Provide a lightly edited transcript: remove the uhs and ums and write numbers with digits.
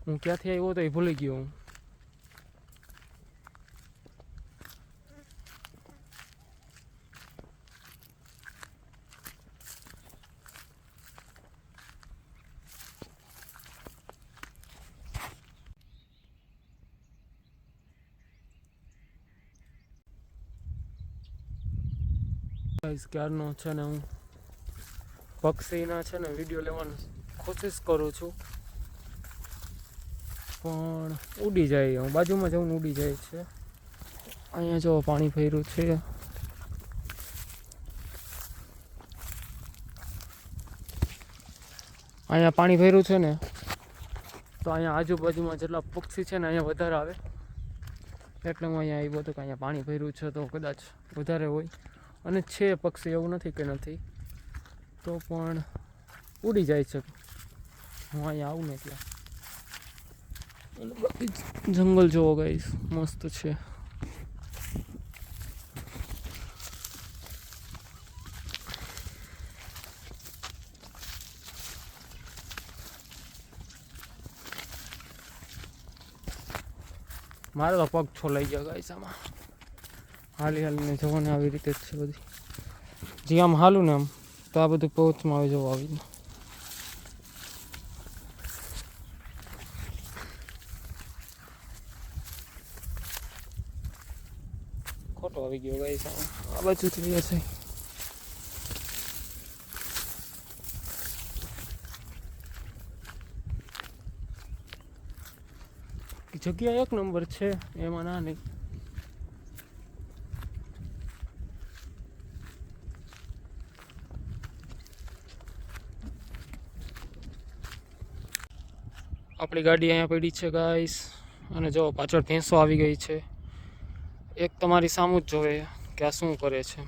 હું ક્યાંથી આવ્યો તો એ ભૂલી ગયો હું. ક્યારનો છે ને હું પક્ષીના છે ને વિડીયો લેવાની કોશિશ કરું છું, પણ ઉડી જાય. હું બાજુમાં જવું ઉડી જાય છે. અહીંયા જો પાણી ભર્યું છે. અહીંયા પાણી ભર્યું છે ને, તો અહીંયા આજુબાજુમાં જેટલા પક્ષી છે ને અહીંયા વધારે આવે, એટલે હું અહીંયા આવ્યો હતો કે અહીંયા પાણી ભર્યું છે તો કદાચ વધારે હોય. અને છે પક્ષી, એવું નથી કે નથી, તો પણ ઉડી જાય છે. હું અહીંયા આવું ને ત્યાં જંગલ જોવો ગાઈસ, મસ્ત છે. મારે તો પગ છોલાઈ ગયા ગાઈસ આમાં હાલી હાલીને જવાને. આવી રીતે જ છે બધી. જે આમ હાલું ને આમ તો આ બધું પહોંચમાં આવે જવું આવીને. ખોટો આવી ગયો ગાઈસ આ બાજુથી હશે. જગ્યા એક નંબર છે, એમાં ના નહીં. આપણી ગાડી અહીંયા પડી છે ગાઈસ, અને જો પાછળ ભેંસો આવી ગઈ છે. એક તમારી સામું જ જોવે કે આ શું કરે છે.